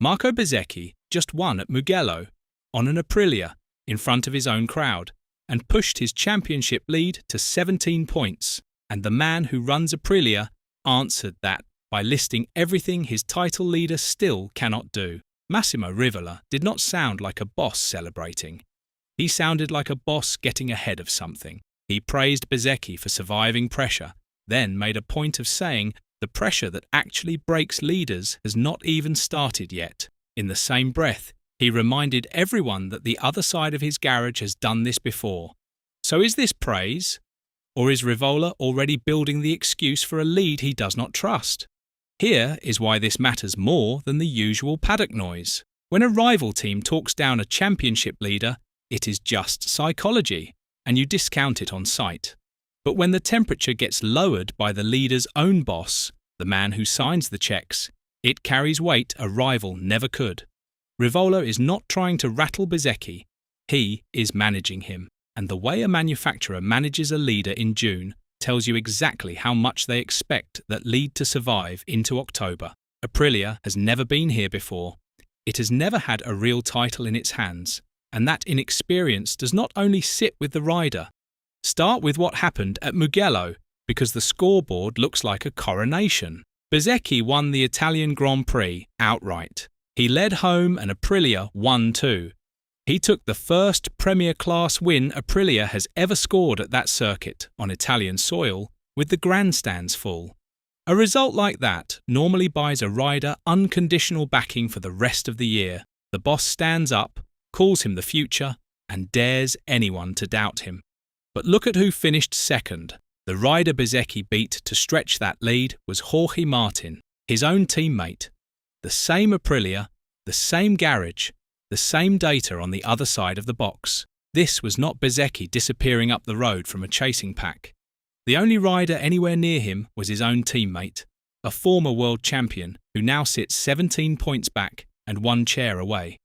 Marco Bezzecchi just won at Mugello on an Aprilia in front of his own crowd and pushed his championship lead to 17 points. And the man who runs Aprilia answered that by listing everything his title leader still cannot do. Massimo Rivola did not sound like a boss celebrating. He sounded like a boss getting ahead of something. He praised Bezzecchi for surviving pressure, then made a point of saying the pressure that actually breaks leaders has not even started yet. In the same breath, he reminded everyone that the other side of his garage has done this before. So is this praise? Or is Rivola already building the excuse for a lead he does not trust? Here is why this matters more than the usual paddock noise. When a rival team talks down a championship leader, it is just psychology, and you discount it on sight. But when the temperature gets lowered by the leader's own boss, the man who signs the checks, it carries weight a rival never could. Rivola is not trying to rattle Bezzecchi, he is managing him. And the way a manufacturer manages a leader in June tells you exactly how much they expect that lead to survive into October. Aprilia has never been here before. It has never had a real title in its hands, and that inexperience does not only sit with the rider. Start with what happened at Mugello, because the scoreboard looks like a coronation. Bezzecchi won the Italian Grand Prix outright. He led home and Aprilia won too. He took the first Premier-class win Aprilia has ever scored at that circuit on Italian soil with the grandstands full. A result like that normally buys a rider unconditional backing for the rest of the year. The boss stands up, calls him the future, and dares anyone to doubt him. But look at who finished second. The rider Bezzecchi beat to stretch that lead was Jorge Martin, his own teammate. The same Aprilia, the same garage, the same data on the other side of the box. This was not Bezzecchi disappearing up the road from a chasing pack. The only rider anywhere near him was his own teammate, a former world champion who now sits 17 points back and one chair away.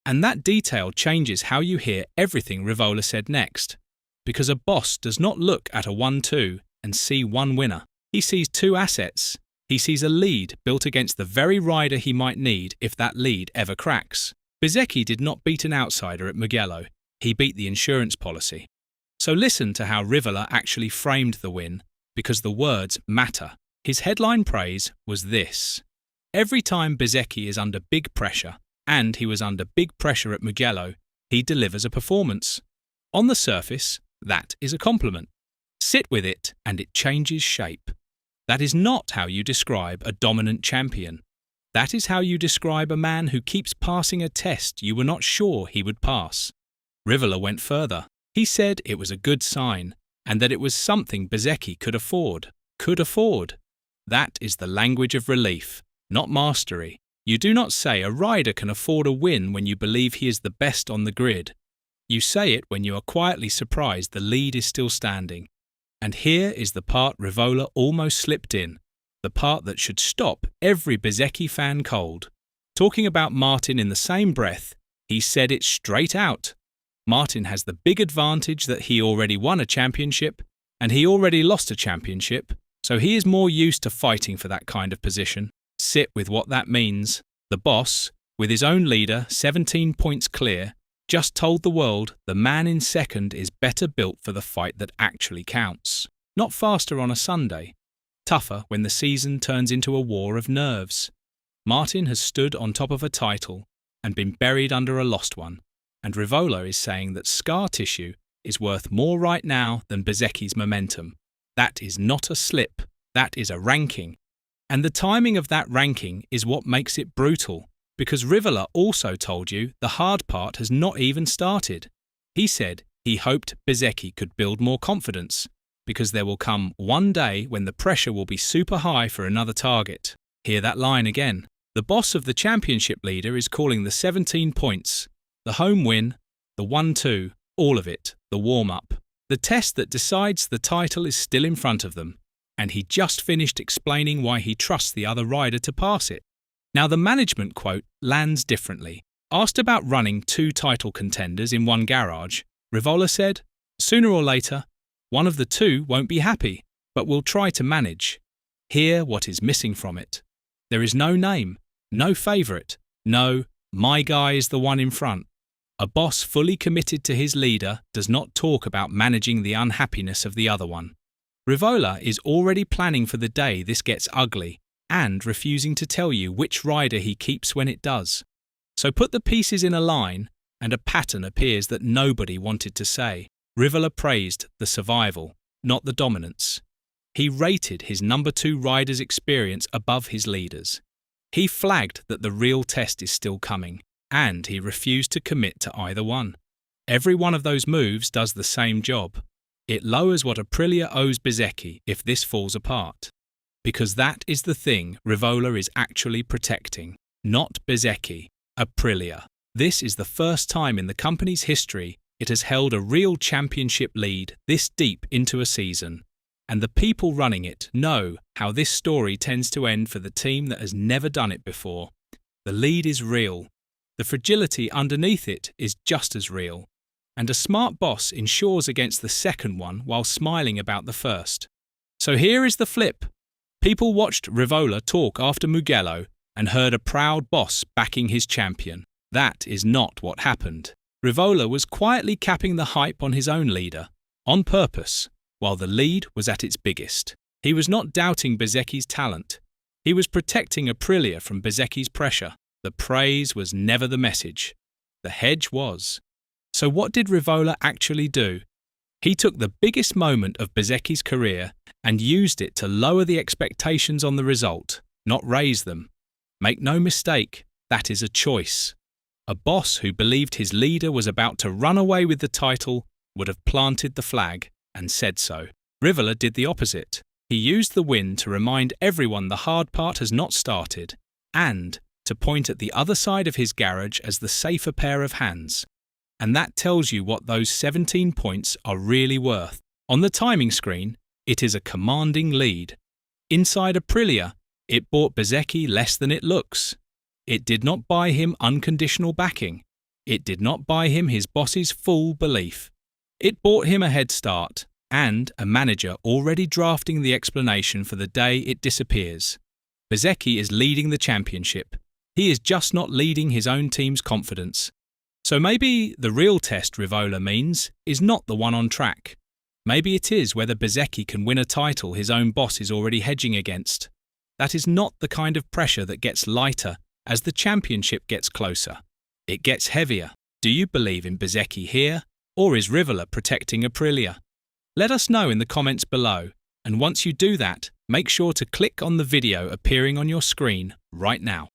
And that detail changes how you hear everything Rivola said next. Because a boss does not look at a 1-2 and see one winner. He sees two assets. He sees a lead built against the very rider he might need if that lead ever cracks. Bezzecchi did not beat an outsider at Mugello. He beat the insurance policy. So listen to how Rivola actually framed the win, because the words matter. His headline praise was this: every time Bezzecchi is under big pressure, and he was under big pressure at Mugello, he delivers a performance. On the surface, that is a compliment. Sit with it and it changes shape. That is not how you describe a dominant champion. That is how you describe a man who keeps passing a test you were not sure he would pass. Rivola went further. He said it was a good sign, and that it was something Bezzecchi could afford. That is the language of relief, not mastery. You do not say a rider can afford a win when you believe he is the best on the grid. You say it when you are quietly surprised the lead is still standing. And here is the part Rivola almost slipped in, the part that should stop every Bezzecchi fan cold. Talking about Martin in the same breath, he said it straight out. Martin has the big advantage that he already won a championship, and he already lost a championship, so he is more used to fighting for that kind of position. Sit with what that means. The boss, with his own leader 17 points clear, just told the world the man in second is better built for the fight that actually counts. Not faster on a Sunday. Tougher when the season turns into a war of nerves. Martin has stood on top of a title and been buried under a lost one, and Rivola is saying that scar tissue is worth more right now than Bezzecchi's momentum. That is not a slip, that is a ranking. And the timing of that ranking is what makes it brutal, because Rivola also told you the hard part has not even started. He said he hoped Bezzecchi could build more confidence, because there will come one day when the pressure will be super high for another target. Hear that line again. The boss of the championship leader is calling the 17 points, the home win, the 1-2, all of it, the warm-up. The test that decides the title is still in front of them, and he just finished explaining why he trusts the other rider to pass it. Now the management quote lands differently. Asked about running two title contenders in one garage, Rivola said, "Sooner or later, one of the two won't be happy, but we'll try to manage." Hear what is missing from it. There is no name, no favourite, No, my guy is the one in front. A boss fully committed to his leader does not talk about managing the unhappiness of the other one. Rivola is already planning for the day this gets ugly and refusing to tell you which rider he keeps when it does. So put the pieces in a line and a pattern appears that nobody wanted to say. Rivola praised the survival, not the dominance. He rated his number 2 rider's experience above his leader's. He flagged that the real test is still coming, and he refused to commit to either one. Every one of those moves does the same job. It lowers what Aprilia owes Bezzecchi if this falls apart. Because that is the thing Rivola is actually protecting, not Bezzecchi, Aprilia. This is the first time in the company's history it has held a real championship lead this deep into a season. And the people running it know how this story tends to end for the team that has never done it before. The lead is real. The fragility underneath it is just as real. And a smart boss insures against the second one while smiling about the first. So here is the flip. People watched Rivola talk after Mugello and heard a proud boss backing his champion. That is not what happened. Rivola was quietly capping the hype on his own leader, on purpose, while the lead was at its biggest. He was not doubting Bezzecchi's talent. He was protecting Aprilia from Bezzecchi's pressure. The praise was never the message. The hedge was. So what did Rivola actually do? He took the biggest moment of Bezzecchi's career and used it to lower the expectations on the result, not raise them. Make no mistake, that is a choice. A boss who believed his leader was about to run away with the title would have planted the flag and said so. Rivola did the opposite. He used the win to remind everyone the hard part has not started, and to point at the other side of his garage as the safer pair of hands. And that tells you what those 17 points are really worth. On the timing screen, it is a commanding lead. Inside Aprilia, it bought Bezzecchi less than it looks. It did not buy him unconditional backing. It did not buy him his boss's full belief. It bought him a head start and a manager already drafting the explanation for the day it disappears. Bezzecchi is leading the championship. He is just not leading his own team's confidence. So maybe the real test Rivola means is not the one on track. Maybe it is whether Bezzecchi can win a title his own boss is already hedging against. That is not the kind of pressure that gets lighter as the championship gets closer. It gets heavier. Do you believe in Bezzecchi here, or is Rivola protecting Aprilia? Let us know in the comments below, and once you do that, make sure to click on the video appearing on your screen right now.